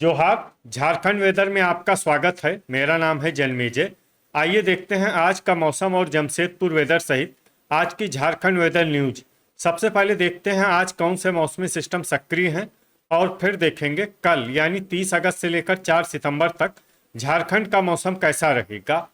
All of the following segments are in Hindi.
जोहार। झारखंड वेदर में आपका स्वागत है। मेरा नाम है जन्मेजय। आइए देखते हैं आज का मौसम और जमशेदपुर वेदर सहित आज की झारखंड वेदर न्यूज। सबसे पहले देखते हैं आज कौन से मौसमी सिस्टम सक्रिय हैं और फिर देखेंगे कल यानी 30 अगस्त से लेकर 4 सितंबर तक झारखंड का मौसम कैसा रहेगा।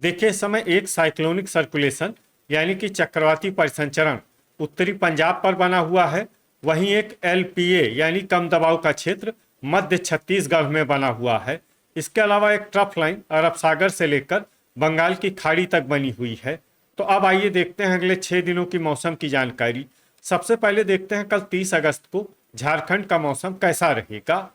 देखिए, इस समय एक साइक्लोनिक सर्कुलेशन यानी कि चक्रवाती परिसंचरण उत्तरी पंजाब पर बना हुआ है। वहीं एक एलपीए यानी कम दबाव का क्षेत्र मध्य छत्तीसगढ़ में बना हुआ है। इसके अलावा एक ट्रफ लाइन अरब सागर से लेकर बंगाल की खाड़ी तक बनी हुई है। तो अब आइए देखते हैं अगले 6 दिनों की मौसम की जानकारी। सबसे पहले देखते हैं कल 30 अगस्त को झारखंड का मौसम कैसा रहेगा।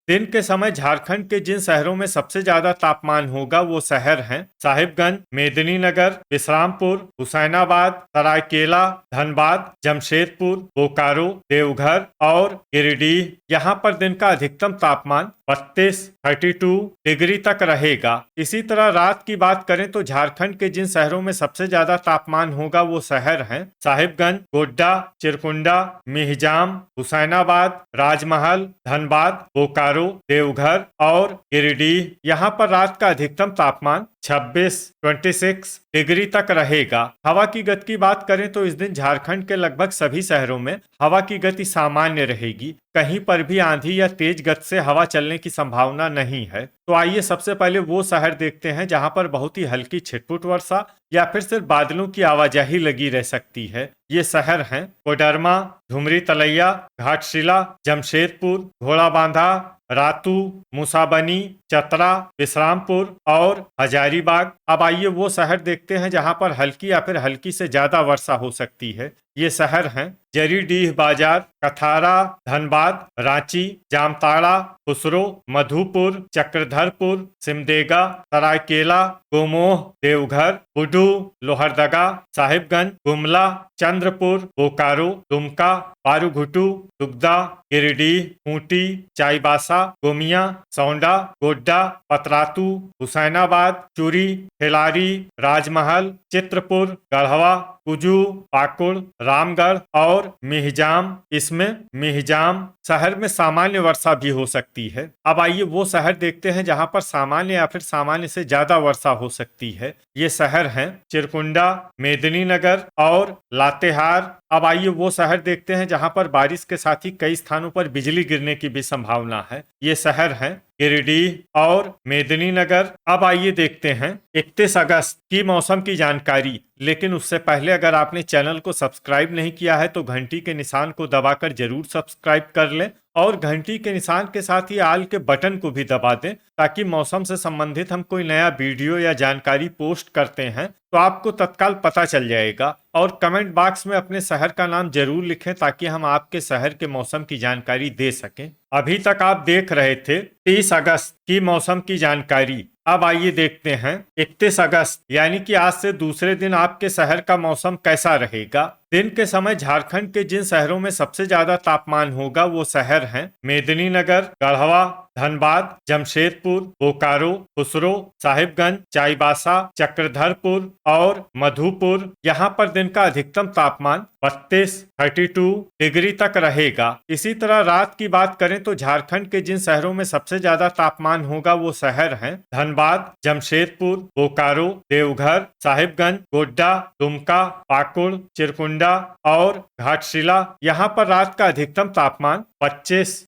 दिन के समय झारखंड के जिन शहरों में सबसे ज्यादा तापमान होगा वो शहर हैं साहिबगंज, मेदिनीनगर, विश्रामपुर, हुसैनाबाद, सरायकेला, धनबाद, जमशेदपुर, बोकारो, देवघर और गिरिडीह। यहाँ पर दिन का अधिकतम तापमान 32 डिग्री तक रहेगा। इसी तरह रात की बात करें तो झारखंड के जिन शहरों में सबसे ज्यादा तापमान होगा वो शहर हैं साहिबगंज, गोड्डा, चिरकुंडा, मिहिजाम, हुसैनाबाद, राजमहल, धनबाद, बोकारो, देवघर और गिरिडीह। यहाँ पर रात का अधिकतम तापमान 26 डिग्री तक रहेगा। हवा की गति की बात करें तो इस दिन झारखंड के लगभग सभी शहरों में हवा की गति सामान्य रहेगी। कहीं पर भी आंधी या तेज गति से हवा चलने की संभावना नहीं है। तो आइए सबसे पहले वो शहर देखते हैं जहां पर बहुत ही हल्की छिटपुट वर्षा या फिर सिर्फ बादलों की आवाजाही लगी रह सकती है। ये शहर हैं कोडरमा, धुमरी तलैया, घाटशिला, जमशेदपुर, घोड़ाबांधा, रातू, मूसाबनी, चतरा, विश्रामपुर और हजारीबाग। अब आइए वो शहर देखते हैं जहां पर हल्की या फिर हल्की से ज्यादा वर्षा हो सकती है। ये शहर हैं जरीडीह बाजार, कथारा, धनबाद, रांची, जामताड़ा, खुसरो, मधुपुर, चक्रधरपुर, सिमडेगा, सरायकेला, गोमोह, देवघर, बुडू, लोहरदगा, साहिबगंज, गुमला, चंद्रपुर, बोकारो, दुमका, पारूघुटू, दुगदा, गिरिडीह, खूंटी, चाईबासा, गोमिया, सौंडा, गोड्डा, पतरातू, हुसैनाबाद, चूरी, ठेलारी, राजमहल, चित्रपुर, गढ़वा, कुजू, पाकुड़, रामगढ़ और मिहिजाम। इसमें मिहिजाम शहर में सामान्य वर्षा भी हो सकती है। अब आइए वो शहर देखते हैं जहां पर सामान्य या फिर सामान्य से ज्यादा वर्षा हो सकती है। ये शहर हैं चिरकुंडा, मेदिनीनगर और लातेहार। अब आइए वो शहर देखते हैं जहां पर बारिश के साथ ही कई स्थानों पर बिजली गिरने की भी संभावना है। ये शहर हैं गिरिडीह और मेदिनीनगर। अब आइए देखते हैं 31 अगस्त की मौसम की जानकारी। लेकिन उससे पहले अगर आपने चैनल को सब्सक्राइब नहीं किया है तो घंटी के निशान को दबाकर जरूर सब्सक्राइब कर लें और घंटी के निशान के साथ ही आल के बटन को भी दबा दें ताकि मौसम से संबंधित हम कोई नया वीडियो या जानकारी पोस्ट करते हैं तो आपको तत्काल पता चल जाएगा। और कमेंट बॉक्स में अपने शहर का नाम जरूर लिखें ताकि हम आपके शहर के मौसम की जानकारी दे सकें। अभी तक आप देख रहे थे 30 अगस्त की मौसम की जानकारी। अब आइए देखते हैं 31 अगस्त यानी कि आज से दूसरे दिन आपके शहर का मौसम कैसा रहेगा। दिन के समय झारखंड के जिन शहरों में सबसे ज्यादा तापमान होगा वो शहर हैं मेदिनीनगर, गढ़वा, धनबाद, जमशेदपुर, बोकारो, खुसरो, साहिबगंज, चाईबासा, चक्रधरपुर और मधुपुर। यहाँ पर दिन का अधिकतम तापमान 32 डिग्री तक रहेगा। इसी तरह रात की बात करें तो झारखंड के जिन शहरों में सबसे ज्यादा तापमान होगा वो शहर हैं धनबाद, जमशेदपुर, बोकारो, देवघर, साहिबगंज, गोड्डा, दुमका, पाकुड़, चिरकुंडा और घाटशिला। यहाँ पर रात का अधिकतम तापमान 25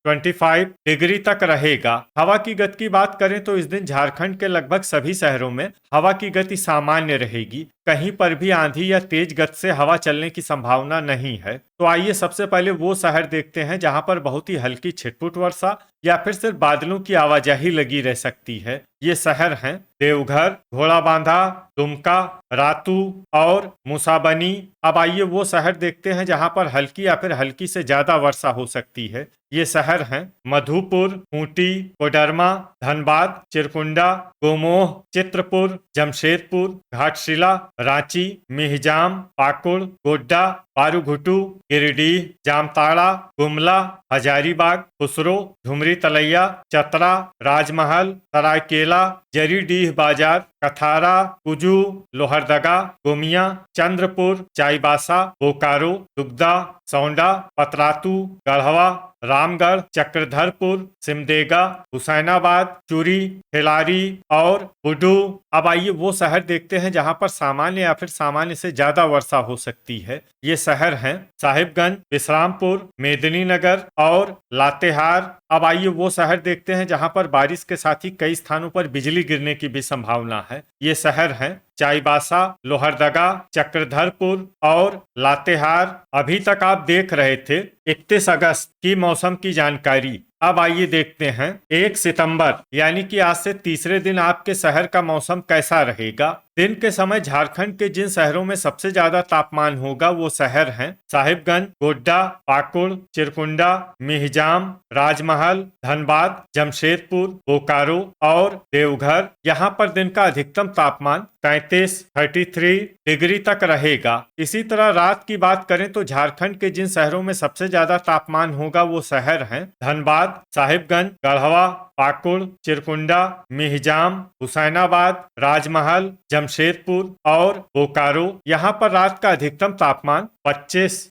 डिग्री तक रहेगा। हवा की गति की बात करें तो इस दिन झारखंड के लगभग सभी शहरों में हवा की गति सामान्य रहेगी। कहीं पर भी आंधी या तेज गति से हवा चलने की संभावना नहीं है। तो आइए सबसे पहले वो शहर देखते हैं जहां पर बहुत ही हल्की छिटपुट वर्षा या फिर सिर्फ बादलों की आवाजाही लगी रह सकती है। ये शहर हैं देवघर, घोड़ाबांधा, दुमका, रातू और मूसाबनी। अब आइए वो शहर देखते हैं जहां पर हल्की या फिर हल्की से ज्यादा वर्षा हो सकती है। ये शहर हैं मधुपुर, खूंटी, कोडरमा, धनबाद, चिरकुंडा, गोमोह, चित्रपुर, जमशेदपुर, घाटशिला, रांची, मिहिजाम, पाकुड़, गोड्डा, पारूघुटू, गिरिडीह, जामताड़ा, गुमला, हजारीबाग, खुसरो, धुमरी तलैया, चतरा, राजमहल, सरायकेला, जरीडीह बाजार, कथारा, कुजू, लोहरदगा, गोमिया, चंद्रपुर, चाईबासा, बोकारो, दुगदा, सौंडा, पतरातू, गढ़वा, रामगढ़, चक्रधरपुर, सिमडेगा, हुसैनाबाद, चूरी, खिलारी और बुडू। अब आइए वो शहर देखते हैं जहां पर सामान्य या फिर सामान्य से ज्यादा वर्षा हो सकती है। ये शहर हैं साहिबगंज, विश्रामपुर, मेदिनीनगर और लातेहार। अब आइए वो शहर देखते हैं जहां पर बारिश के साथ ही कई स्थानों पर बिजली गिरने की भी संभावना है। ये शहर हैं चाईबासा, लोहरदगा, चक्रधरपुर और लातेहार। अभी तक आप देख रहे थे 31 अगस्त की मौसम की जानकारी। अब आइए देखते हैं 1 सितंबर यानी कि आज से तीसरे दिन आपके शहर का मौसम कैसा रहेगा। दिन के समय झारखंड के जिन शहरों में सबसे ज्यादा तापमान होगा वो शहर हैं साहिबगंज, गोड्डा, पाकुड़, चिरकुंडा, मिहिजाम, राजमहल, धनबाद, जमशेदपुर, बोकारो और देवघर। यहाँ पर दिन का अधिकतम तापमान 33 डिग्री तक रहेगा। इसी तरह रात की बात करें तो झारखंड के जिन शहरों में सबसे ज्यादा तापमान होगा वो शहर हैं धनबाद, साहिबगंज, गढ़वा, पाकुड़, चिरकुंडा, मिहिजाम, हुसैनाबाद, राजमहल, जमशेदपुर और बोकारो। यहाँ पर रात का अधिकतम तापमान 25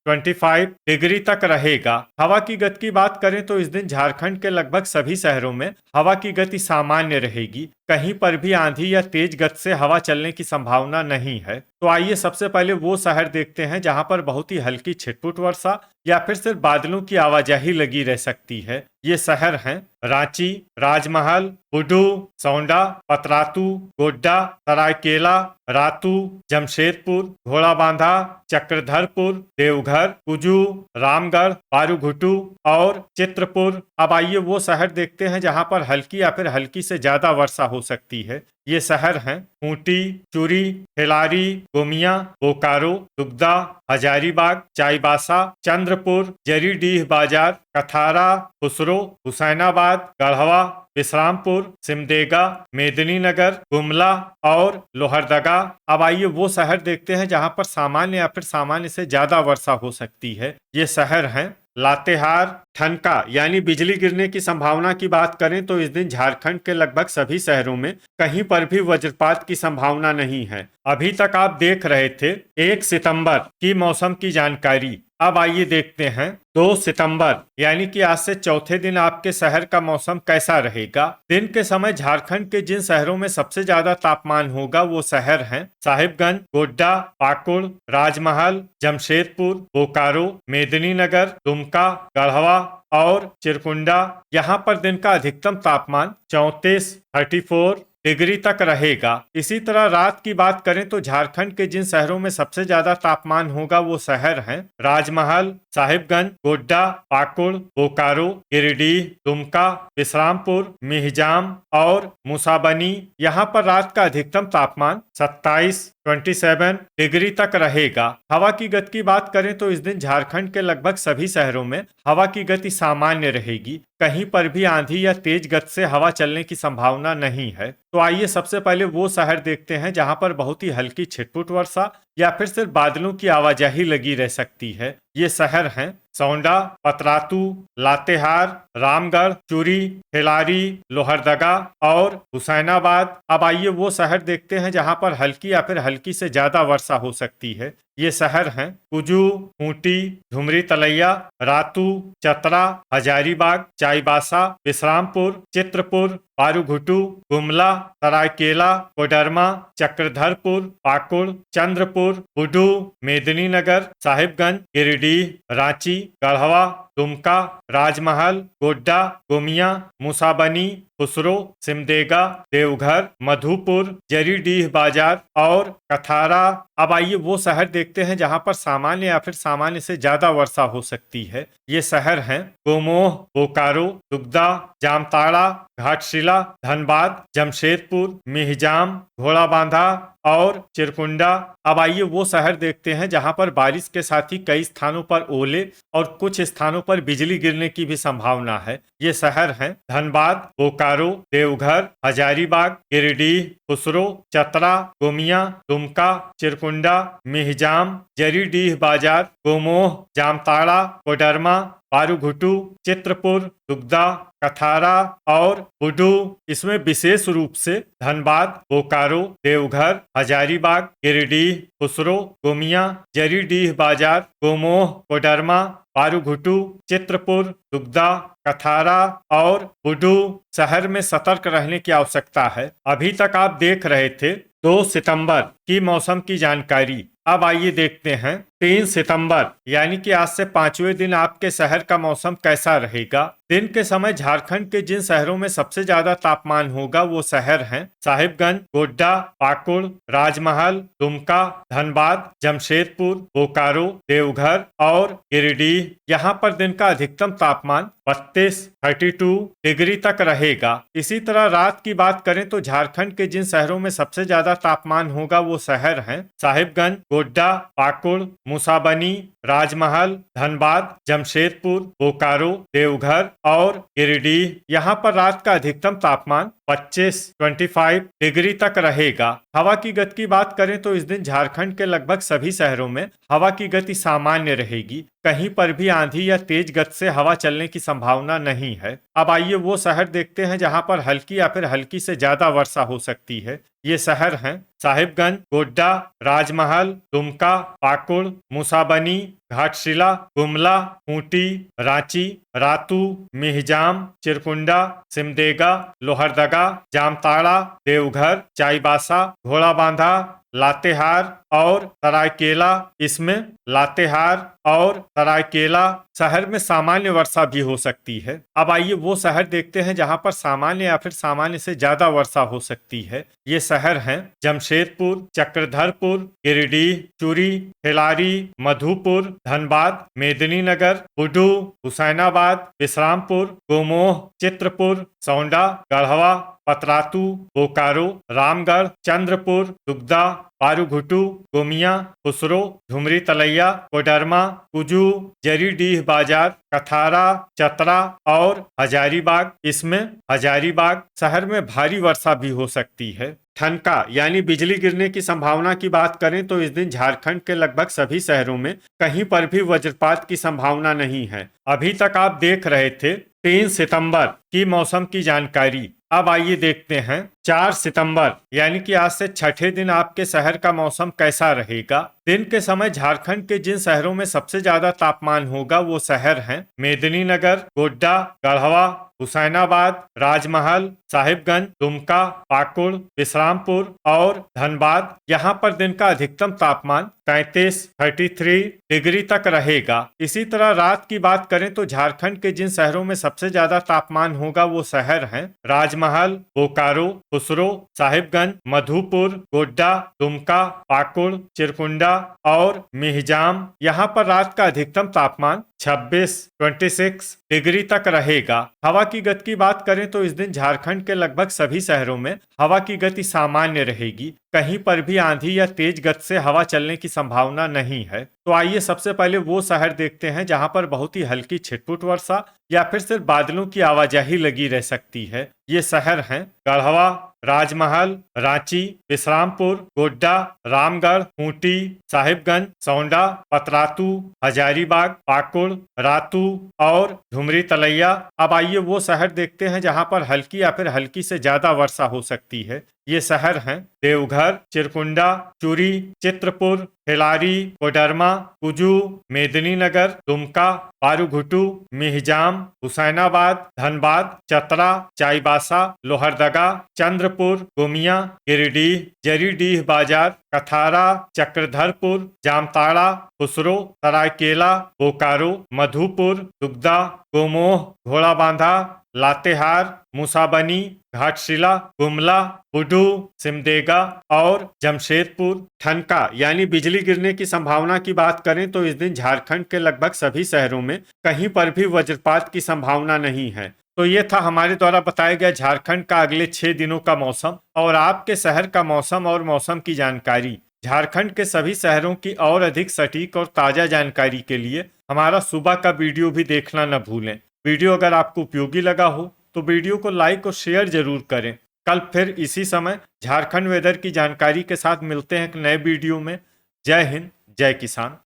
डिग्री तक रहेगा। हवा की गति की बात करें तो इस दिन झारखंड के लगभग सभी शहरों में हवा की गति सामान्य रहेगी। कहीं पर भी आंधी या तेज गति से हवा चलने की संभावना नहीं है। तो आइए सबसे पहले वो शहर देखते हैं जहां पर बहुत ही हल्की छिटपुट वर्षा या फिर सिर्फ बादलों की आवाजाही लगी रह सकती है। ये शहर हैं रांची, राजमहल, बुडू, सौंडा, पतरातू, गोड्डा, सरायकेला, रातू, जमशेदपुर, घोड़ाबांधा, चक्रधरपुर, देवघर, कुजू, रामगढ़, पारूघुटू और चित्रपुर। अब आइए वो शहर देखते हैं जहां पर हल्की या फिर हल्की से ज्यादा वर्षा हो सकती है। ये शहर हैं खूंटी, चूरी, खिलारी, गोमिया, बोकारो, दुगदा, हजारीबाग, चाईबासा, चंद्रपुर, जरीडीह बाजार, कथारा, खुसरो, हुसैनाबाद, गढ़वा, विश्रामपुर, सिमडेगा, मेदिनीनगर, गुमला और लोहरदगा। अब आइए वो शहर देखते हैं जहां पर सामान्य या फिर सामान्य से ज्यादा वर्षा हो सकती है। ये शहर हैं लातेहार। ठनका यानी बिजली गिरने की संभावना की बात करें तो इस दिन झारखंड के लगभग सभी शहरों में कहीं पर भी वज्रपात की संभावना नहीं है। अभी तक आप देख रहे थे 1 सितंबर की मौसम की जानकारी। अब आइए देखते हैं 2 सितंबर यानी कि आज से चौथे दिन आपके शहर का मौसम कैसा रहेगा। दिन के समय झारखंड के जिन शहरों में सबसे ज्यादा तापमान होगा वो शहर हैं साहिबगंज, गोड्डा, पाकुड़, राजमहल, जमशेदपुर, बोकारो, मेदिनीनगर, दुमका, गढ़वा और चिरकुंडा। यहाँ पर दिन का अधिकतम तापमान 34 डिग्री तक रहेगा। इसी तरह रात की बात करें तो झारखंड के जिन शहरों में सबसे ज्यादा तापमान होगा वो शहर हैं राजमहल, साहिबगंज, गोड्डा, पाकुड़, बोकारो, गिरिडीह, दुमका, विश्रामपुर, मिहिजाम और मुसाबनी। यहाँ पर रात का अधिकतम तापमान 27 डिग्री तक रहेगा। हवा की गति की बात करें तो इस दिन झारखंड के लगभग सभी शहरों में हवा की गति सामान्य रहेगी। कहीं पर भी आंधी या तेज गति से हवा चलने की संभावना नहीं है। तो आइए सबसे पहले वो शहर देखते हैं जहां पर बहुत ही हल्की छिटपुट वर्षा या फिर सिर्फ बादलों की आवाजाही लगी रह सकती है। ये शहर हैं सौंडा, पतरातू, लातेहार, रामगढ़, चूरी, खिलारी, लोहरदगा और हुसैनाबाद। अब आइए वो शहर देखते हैं जहां पर हल्की या फिर हल्की से ज्यादा वर्षा हो सकती है। ये शहर हैं कुजू, खूंटी, झुमरी तलैया, रातू, चतरा, हजारीबाग, चाईबासा, विश्रामपुर, चित्रपुर, पारूघुटू, गुमला, सरायकेला, कोडरमा, चक्रधरपुर, पाकुड़, चंद्रपुर, बुडू, मेदिनीनगर, साहिबगंज, गिरिडीह, रांची, गढ़वा, दुमका, राजमहल, गोड्डा, गोमिया, मुसाबनी, खुसरो, सिमडेगा, देवघर, मधुपुर, जरीडीह बाजार और कथारा। अब आइए वो शहर देखते हैं जहां पर सामान्य या फिर सामान्य से ज्यादा वर्षा हो सकती है। ये शहर हैं गोमोह, बोकारो, दुगदा, जामताड़ा, घाटशिला, धनबाद, जमशेदपुर, मिहिजाम, घोड़ाबांधा और चिरकुंडा। अब आइए वो शहर देखते हैं जहां पर बारिश के साथ ही कई स्थानों पर ओले और कुछ स्थानों पर बिजली गिरने की भी संभावना है। ये शहर हैं धनबाद, बोकारो, देवघर, हजारीबाग, गिरिडीह, खुसरो, चतरा, गोमिया, दुमका, चिरकुंडा, मिहिजाम, जरीडीह बाजार, गोमोह, जामताड़ा, कोडरमा, पारूघुटू, चित्रपुर, दुगदा, कथारा और बुडू। इसमें विशेष रूप से धनबाद, बोकारो, देवघर, हजारीबाग, गिरिडीह, खुसरो, गोमिया, जरीडीह बाजार, गोमोह, कोडरमा, पारूघुटू, चित्रपुर, दुगदा, कथारा और बुडू शहर में सतर्क रहने की आवश्यकता है। अभी तक आप देख रहे थे 2 सितंबर की मौसम की जानकारी। अब आइए देखते हैं 3 सितंबर यानी कि आज से 5वें दिन आपके शहर का मौसम कैसा रहेगा। दिन के समय झारखंड के जिन शहरों में सबसे ज्यादा तापमान होगा वो शहर हैं साहिबगंज, गोड्डा, पाकुड़, राजमहल, दुमका, धनबाद, जमशेदपुर, बोकारो, देवघर और गिरिडीह। यहाँ पर दिन का अधिकतम तापमान 32 डिग्री तक रहेगा। इसी तरह रात की बात करें तो झारखंड के जिन शहरों में सबसे ज्यादा तापमान होगा वो शहर हैं साहिबगंज, गोड्डा, पाकुड़, मुसाबनी, राजमहल, धनबाद, जमशेदपुर, बोकारो, देवघर और गिरिडीह। यहाँ पर रात का अधिकतम तापमान 25 डिग्री तक रहेगा। हवा की गति की बात करें तो इस दिन झारखंड के लगभग सभी शहरों में हवा की गति सामान्य रहेगी। कहीं पर भी आंधी या तेज गति से हवा चलने की संभावना नहीं है। अब आइए वो शहर देखते हैं जहां पर हल्की या फिर हल्की से ज्यादा वर्षा हो सकती है। ये शहर हैं साहिबगंज, गोड्डा, राजमहल, दुमका, पाकुड़, मुसाबनी, घाटशिला, गुमला, खूंटी, रांची, रातू, मिहिजाम, चिरकुंडा, सिमडेगा, लोहरदगा, जामताड़ा, देवघर, चाईबासा, घोड़ाबांधा, लातेहार और सरायकेला। इसमें लातेहार और सरायकेला शहर में सामान्य वर्षा भी हो सकती है। अब आइए वो शहर देखते हैं जहां पर सामान्य या फिर सामान्य से ज्यादा वर्षा हो सकती है। ये शहर हैं जमशेदपुर, चक्रधरपुर, गिरिडीह, चूरी, खिलारी, मधुपुर, धनबाद, मेदिनीनगर, बुडू, हुसैनाबाद, विश्रामपुर, गोमोह, चित्रपुर, सौंडा, गढ़वा, पतरातू, बोकारो, रामगढ़, चंद्रपुर, दुगदा, पारूघुटू, गोमिया, खुसरो, झुमरी तलैया, कोडरमा, कुजू, जरीडीह बाजार, कथारा, चतरा और हजारीबाग। इसमें हजारीबाग शहर में भारी वर्षा भी हो सकती है। ठनका यानी बिजली गिरने की संभावना की बात करें तो इस दिन झारखंड के लगभग सभी शहरों में कहीं पर भी वज्रपात की संभावना नहीं है। अभी तक आप देख रहे थे 3 सितंबर की मौसम की जानकारी। अब आइए देखते हैं 4 सितंबर यानी कि आज से छठे दिन आपके शहर का मौसम कैसा रहेगा। दिन के समय झारखंड के जिन शहरों में सबसे ज्यादा तापमान होगा वो शहर हैं मेदिनीनगर, गोड्डा, गढ़वा, हुसैनाबाद, राजमहल, साहिबगंज, दुमका, पाकुड़, विश्रामपुर और धनबाद। यहाँ पर दिन का अधिकतम तापमान 33 डिग्री तक रहेगा। इसी तरह रात की बात करें तो झारखंड के जिन शहरों में सबसे ज्यादा तापमान होगा वो शहर हैं राजमहल, बोकारो, खुसरो, साहिबगंज, मधुपुर, गोड्डा, दुमका, पाकुड़, चिरकुंडा और मिहिजाम। यहाँ पर रात का अधिकतम तापमान 26 डिग्री तक रहेगा। हवा की गति की बात करें तो इस दिन झारखंड के लगभग सभी शहरों में हवा की गति सामान्य रहेगी। कहीं पर भी आंधी या तेज गति से हवा चलने की संभावना नहीं है। तो आइए सबसे पहले वो शहर देखते हैं जहां पर बहुत ही हल्की छिटपुट वर्षा या फिर सिर्फ बादलों की आवाजाही लगी रह सकती है। ये शहर हैं गढ़वा, राजमहल, रांची, विश्रामपुर, गोड्डा, रामगढ़, खूंटी, साहिबगंज, सौंडा, पतरातू, हजारीबाग, पाकुड़, रातू और झुमरी तलैया। अब आइए वो शहर देखते हैं जहां पर हल्की या फिर हल्की से ज्यादा वर्षा हो सकती है। ये शहर हैं देवघर, चिरकुंडा, चूरी, चित्रपुर, खिलारी, कोडरमा, कुजू, मेदिनीनगर, दुमका, पारूघुटू, मिहिजाम, हुसैनाबाद, धनबाद, चतरा, चाईबासा, लोहरदगा, चंद्रपुर, गोमिया, गिरिडीह, जरीडीह बाजार, कथारा, चक्रधरपुर, जामताड़ा, खुसरो, सरायकेला, बोकारो, मधुपुर, दुगदा, गोमोह, घोड़ाबांधा, लातेहार, मुसाबनी, घाटशिला, गुमला, बुडू, सिमडेगा और जमशेदपुर। ठनका यानी बिजली गिरने की संभावना की बात करें तो इस दिन झारखंड के लगभग सभी शहरों में कहीं पर भी वज्रपात की संभावना नहीं है। तो ये था हमारे द्वारा बताया गया झारखंड का अगले 6 दिनों का मौसम और आपके शहर का मौसम और मौसम की जानकारी। झारखंड के सभी शहरों की और अधिक सटीक और ताजा जानकारी के लिए हमारा सुबह का वीडियो भी देखना न भूलें। वीडियो अगर आपको उपयोगी लगा हो तो वीडियो को लाइक और शेयर जरूर करें। कल फिर इसी समय झारखंड वेदर की जानकारी के साथ मिलते हैं एक नए वीडियो में। जय हिंद, जय किसान।